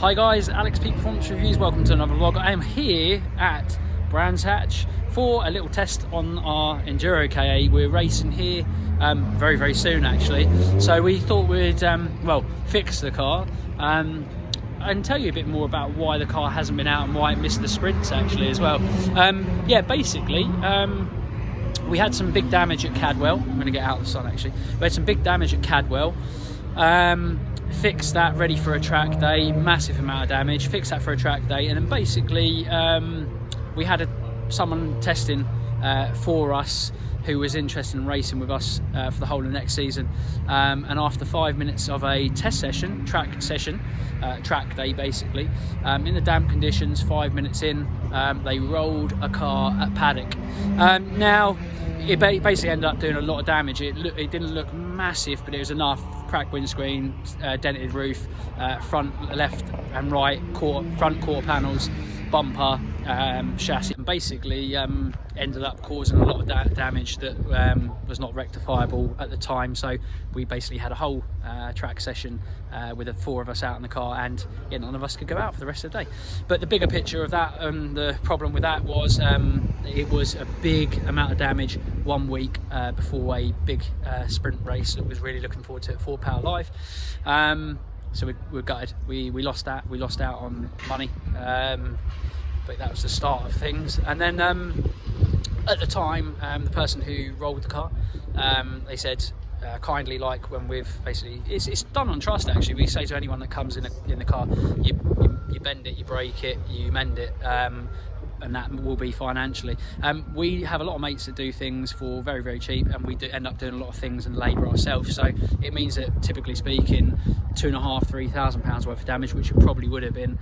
Hi guys, Alex Peak Performance Reviews, welcome to another vlog. I am here at Brands Hatch for a little test on our Enduro KA. We're racing here very soon actually, so we thought we'd well, fix the car and tell you a bit more about why the car hasn't been out and why it missed the sprints actually as well. Yeah, basically we had some big damage at Cadwell. I'm going to get out of the sun actually. We had some big damage at Cadwell. Fixed that, ready for a track day, massive amount of damage, fixed that for a track day, and then basically we had someone testing for us who was interested in racing with us for the whole of next season, and after 5 minutes of a test session, track day basically, in the damp conditions, 5 minutes in, they rolled a car at paddock. Now it basically ended up doing a lot of damage. It didn't look massive, but it was enough. Cracked windscreen, dented roof, front left and right front quarter panels, bumper, chassis, and basically ended up causing a lot of damage that was not rectifiable at the time. So we basically had a whole track session with the four of us out in the car, and yeah, none of us could go out for the rest of the day. But the bigger picture of that, the problem with that was it was a big amount of damage 1 week before a big sprint race that was really looking forward to at 4 Power Live. So we're gutted. We lost that. We lost out on money. But that was the start of things. And then at the time, the person who rolled the car, they said kindly, like when we've basically, it's done on trust actually. We say to anyone that comes in the car, you bend it, you break it, you mend it, and that will be financially. We have a lot of mates that do things for very cheap, and we do end up doing a lot of things and labour ourselves. So it means that, typically speaking, £2,500–3,000 worth of damage, which it probably would have been,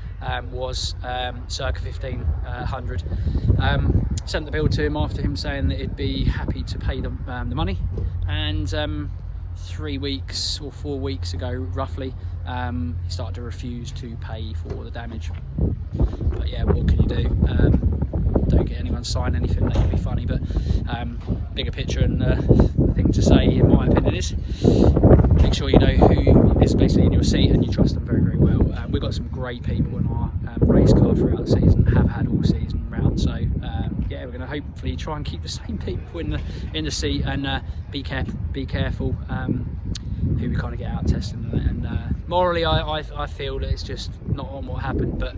was circa 1,500. Sent the bill to him after him saying that he'd be happy to pay the money, and 3 weeks or 4 weeks ago roughly, he started to refuse to pay for the damage. But yeah, what can you do? Don't get anyone to sign anything. That could be funny, but bigger picture and the thing to say, in my opinion, is make sure you know who is basically in your seat and you trust them very well. We've got some great people in our race car throughout the season, have had all season round. So yeah, we're going to hopefully try and keep the same people in the seat, and be careful who we kind of get out testing. And morally, I feel that it's just not on what happened, but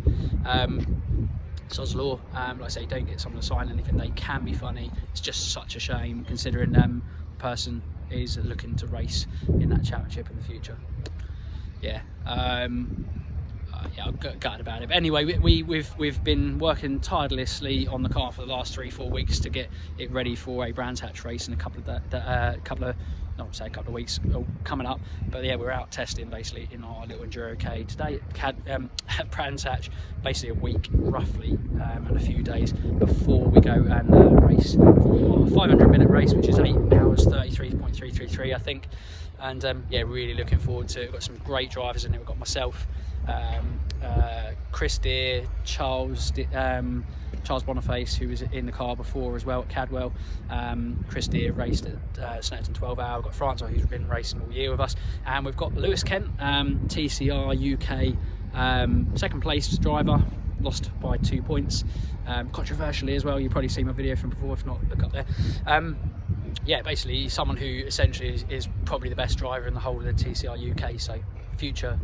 sod's law. Like I say, don't get someone to sign anything. They can be funny. It's just such a shame, considering the person is looking to race in that championship in the future. Yeah. Yeah, I'm gutted about it. But anyway, we've been working tirelessly on the car for the last 3–4 weeks to get it ready for a Brands Hatch race in a couple of weeks coming up. But yeah, we're out testing basically in our little Enduro K today at Brands Hatch, basically a week roughly, and a few days before we go and race for our 500-minute race, which is 8 hours 33.333, I think. And yeah, really looking forward to it. We've got some great drivers in it. We've got myself, Chris Deere, Charles Boniface, who was in the car before as well at Cadwell. Chris Deere raced at Snetterton 12 Hour. We've got Francois, who's been racing all year with us, and we've got Lewis Kent, TCR UK second place driver, lost by 2 points, controversially as well. You've probably seen my video from before, if not, look up there. Yeah, basically someone who essentially is probably the best driver in the whole of the TCR UK, so future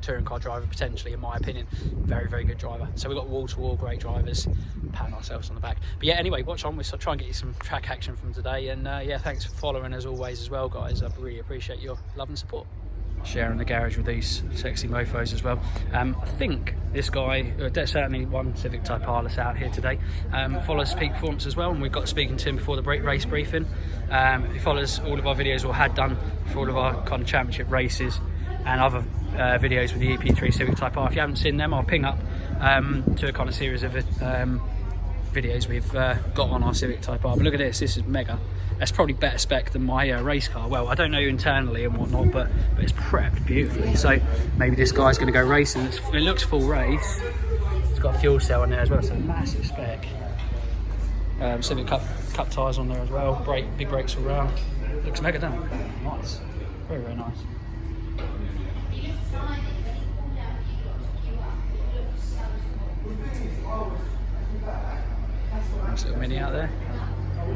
touring car driver potentially, in my opinion. Very good driver. So we've got wall-to-wall great drivers, patting ourselves on the back. But yeah, anyway, watch on. We'll try and get you some track action from today, and yeah, thanks for following as always as well, guys. I really appreciate your love and support. Sharing the garage with these sexy mofos as well. I think this guy, there's certainly one Civic Type R that's out here today, follows Peak Performance as well, and we've got speaking to him before the race briefing. He follows all of our videos, or had done, for all of our kind of championship races and other videos with the EP3 Civic Type R. If you haven't seen them, I'll ping up to a kind of series of videos we've got on our Civic Type R. But look at this is mega. That's probably better spec than my race car. Well, I don't know internally and whatnot, but it's prepped beautifully. So maybe this guy's going to go racing. It looks full race. It's got a fuel cell in there as well. It's a massive spec. Civic Cup tyres on there as well. Big brakes all round. Looks mega done. Nice. Very nice. Nice little Mini out there.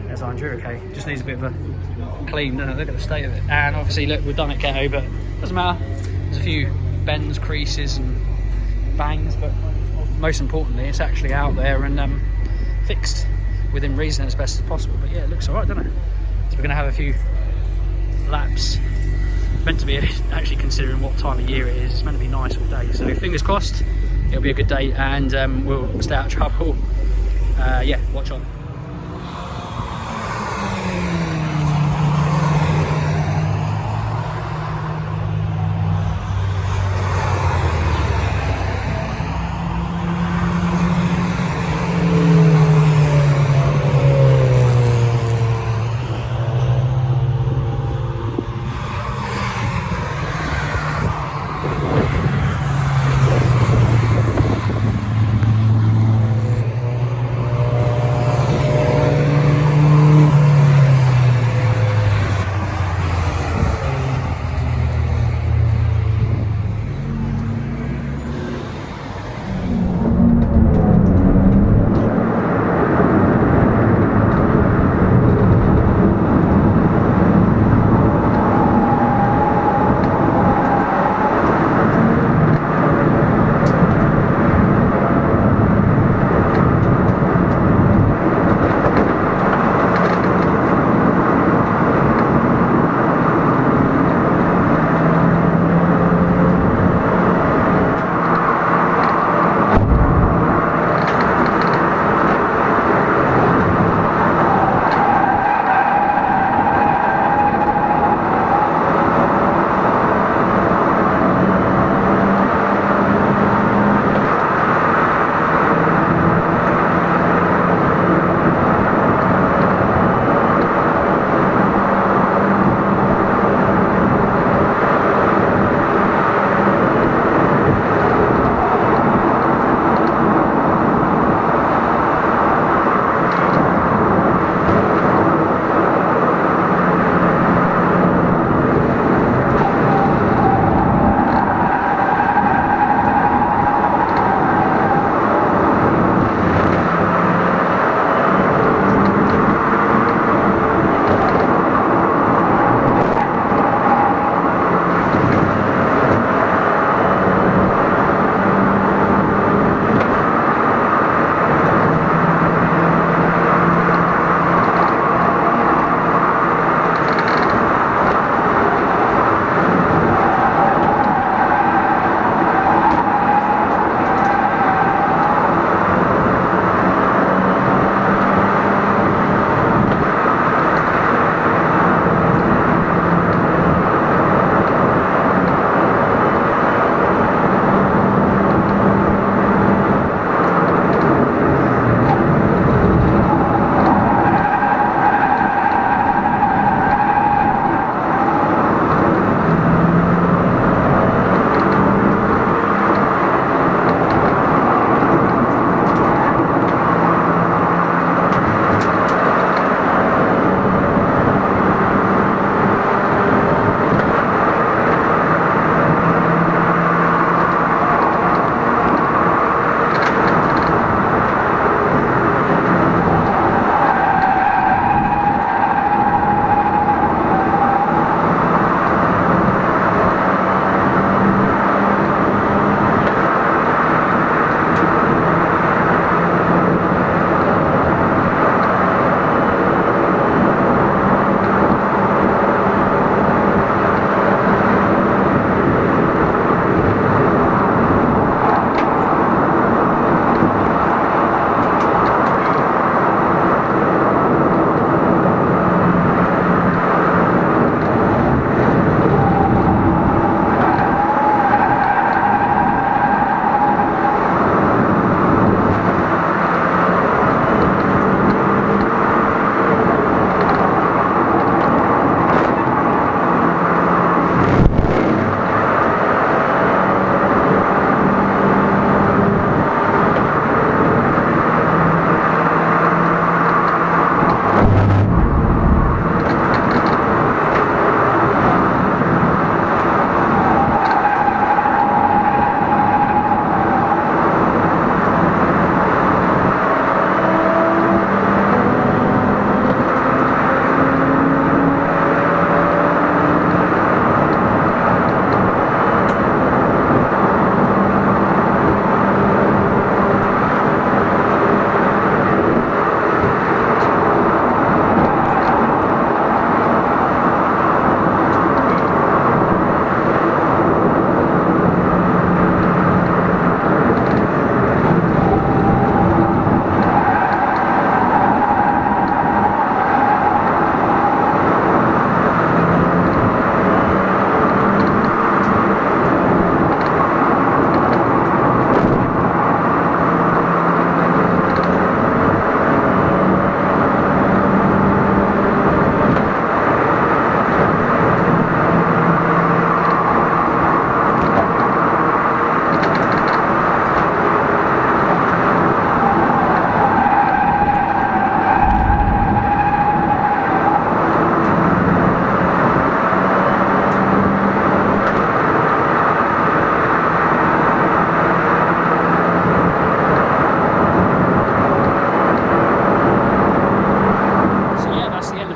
There's our Enduro K. Just needs a bit of a clean, doesn't it? Look at the state of it. And obviously, look, we've done it ghetto, but doesn't matter. There's a few bends, creases, and bangs, but most importantly, it's actually out there and fixed within reason as best as possible. But yeah, it looks alright, doesn't it? So we're going to have a few laps. It's meant to be, actually considering what time of year it is, it's meant to be nice all day. So fingers crossed, it'll be a good day and we'll stay out of trouble. Yeah, watch on.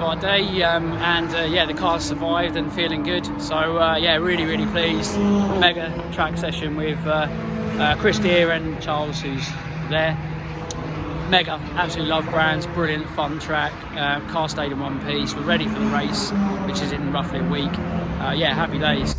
our day, yeah, the car survived and feeling good. So yeah, really pleased. Mega track session with Chris Deere and Charles, who's there. Mega, absolutely love Brands, brilliant, fun track. Car stayed in one piece. We're ready for the race, which is in roughly a week. Yeah, happy days.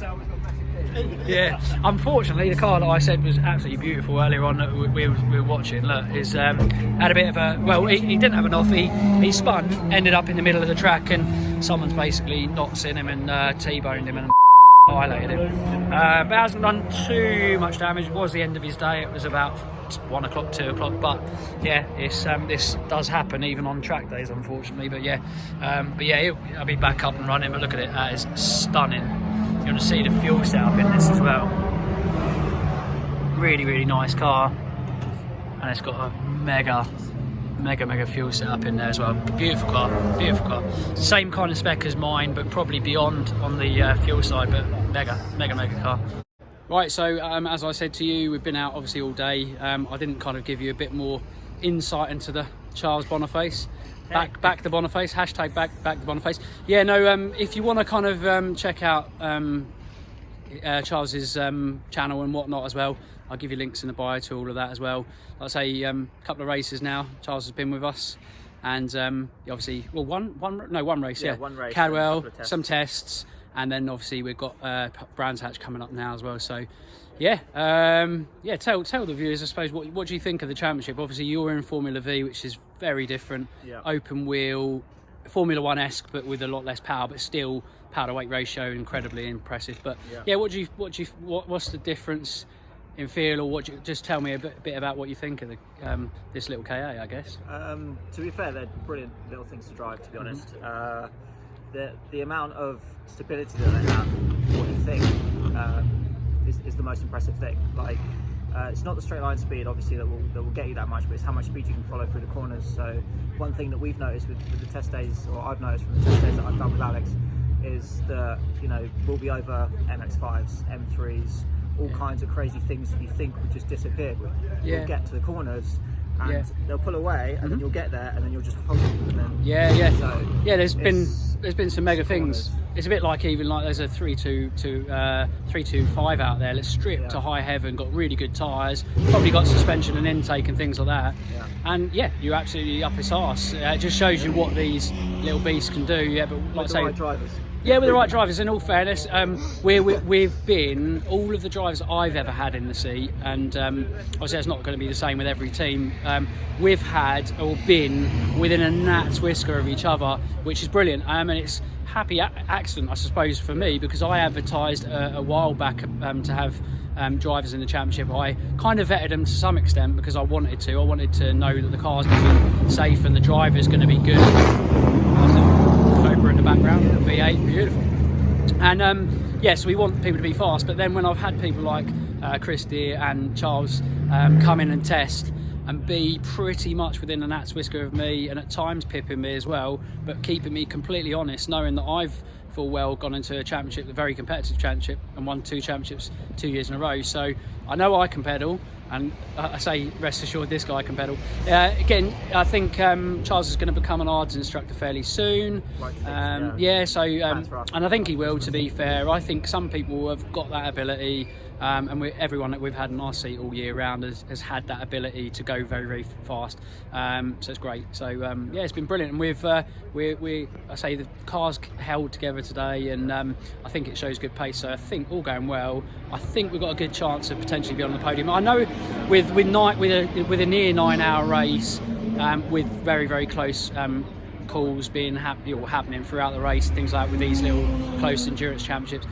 Yeah, unfortunately, the car that I said was absolutely beautiful earlier on that we were watching, look, is had a bit of a, well, he didn't have an off, he spun, ended up in the middle of the track, and someone's basically not seen him and T-boned him and annihilated him. But hasn't done too much damage. It was the end of his day. It was about 1 o'clock, 2 o'clock, but yeah, it's this does happen even on track days, unfortunately. But yeah, I'll be back up and running. But look at it, that is stunning. You're going to see the fuel setup in this as well. Really nice car, and it's got a mega fuel setup in there as well. Beautiful car. Same kind of spec as mine, but probably beyond on the fuel side, but mega car. Right, so as I said to you, we've been out obviously all day. I didn't kind of give you a bit more insight into the Charles Boniface. Back the Boniface, hashtag back the Boniface. Yeah, no, if you want to kind of check out Charles's channel and whatnot as well, I'll give you links in the bio to all of that as well. Like I say, a couple of races now. Charles has been with us, and obviously, well, one race, yeah. One race, Cadwell, some tests, and then obviously we've got Brands Hatch coming up now as well. So, yeah, tell the viewers, I suppose, what do you think of the championship? Obviously, you're in Formula V, which is very different. Yeah. Open wheel, Formula 1-esque, but with a lot less power, but still power to weight ratio incredibly impressive. But yeah, what's the difference in feel, or just tell me a bit about what you think of the this little KA, I guess. To be fair, they're brilliant little things to drive, to be honest. The amount of stability that they have, what you think, is the most impressive thing. Like, it's not the straight line speed, obviously, that will get you that much, but it's how much speed you can follow through the corners. So one thing that we've noticed with the test days, or I've noticed from the test days that I've done with Alex, is that, you know, we'll be over MX-5s, M3s, all kinds of crazy things that you think would just disappear. You'll get to the corners and they'll pull away, and then you'll get there, and then you'll just hold them. And then, So there's been some mega things. It's a bit like there's a 325 out there. Let's strip to high heaven, got really good tyres, probably got suspension and intake and things like that. Yeah. And yeah, you're absolutely up its arse. It just shows you what these little beasts can do. Yeah, but like I say, right drivers. Yeah, with the right drivers. In all fairness, we've been, all of the drivers I've ever had in the seat, and obviously it's not going to be the same with every team. We've had or been within a gnat's whisker of each other, which is brilliant. And it's happy accident, I suppose, for me, because I advertised a while back to have drivers in the championship. I kind of vetted them to some extent because I wanted to. I wanted to know that the car's going to be safe and the driver's going to be good. Cobra in the background, V8, beautiful. And yes, we want people to be fast, but then when I've had people like Chris Deere and Charles come in and test and be pretty much within a gnat's whisker of me, and at times pipping me as well, but keeping me completely honest, knowing that I've full well gone into a championship, a very competitive championship, and won 2 championships 2 years in a row. So I know I can pedal, and I say rest assured this guy can pedal. Again, I think Charles is going to become an ARDS instructor fairly soon. And I think he will, to be fair. I think some people have got that ability, and everyone that we've had in our seat all year round has had that ability to go very fast. So it's great. So yeah, it's been brilliant. And I say the car's held together today, and I think it shows good pace. So I think all going well. I think we've got a good chance of potentially being on the podium. I know with a near 9-hour race, with very close calls being happening throughout the race, things like with these little close endurance championships,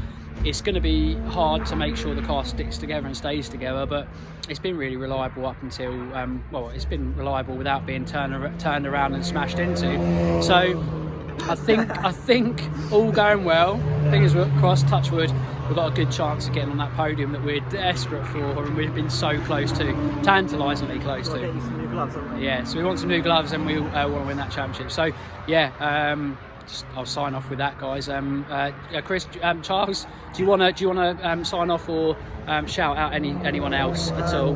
it's going to be hard to make sure the car sticks together and stays together. But it's been really reliable up until it's been reliable without being turned around and smashed into. So I think all going well, fingers crossed, touch wood, we've got a good chance of getting on that podium that we're desperate for, and we've been so close to, tantalisingly close to. Get you some new gloves, haven't we? Yeah, so we want some new gloves, and we want to win that championship. So yeah, I'll sign off with that, guys. Chris, Charles, do you want to sign off or shout out anyone else at all?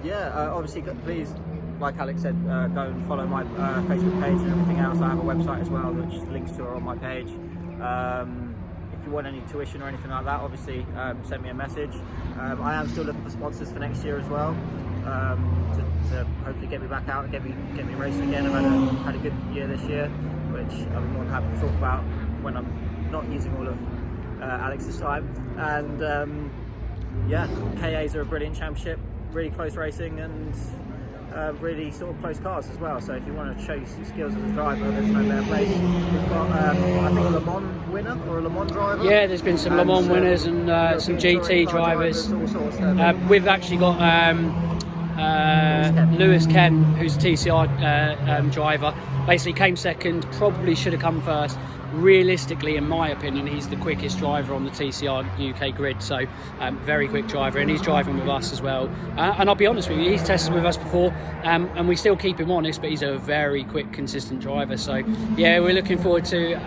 Yeah, obviously, please like Alex said, go and follow my Facebook page and everything else. I have a website as well, which the links to are on my page. If you want any tuition or anything like that, obviously send me a message. I am still looking for sponsors for next year as well, to hopefully get me back out and get me racing again. I've had a good year this year, which I'm more than happy to talk about when I'm not using all of Alex's time. And yeah, KAs are a brilliant championship, really close racing, and really sort of close cars as well. So if you want to show your skills as a driver, there's no better place. We've got I think a Le Mans winner or a Le Mans driver. Yeah, there's been some Le Mans winners and some GT drivers. All sorts. We've actually got Lewis Ken, who's a TCR driver. Basically came second, probably should have come first. Realistically, in my opinion, he's the quickest driver on the TCR UK grid, so very quick driver, and he's driving with us as well. And I'll be honest with you, he's tested with us before, and we still keep him honest, but he's a very quick, consistent driver. So yeah, we're looking forward to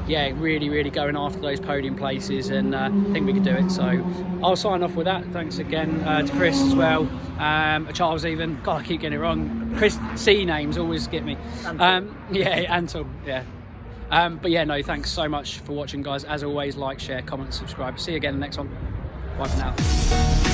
really going after those podium places, and I think we can do it. So I'll sign off with that. Thanks again to Chris as well, Charles even. God, I keep getting it wrong. Chris C names always get me. Anton, yeah. But yeah, no, thanks so much for watching, guys. As always, like, share, comment, subscribe. See you again in the next one. Bye for now.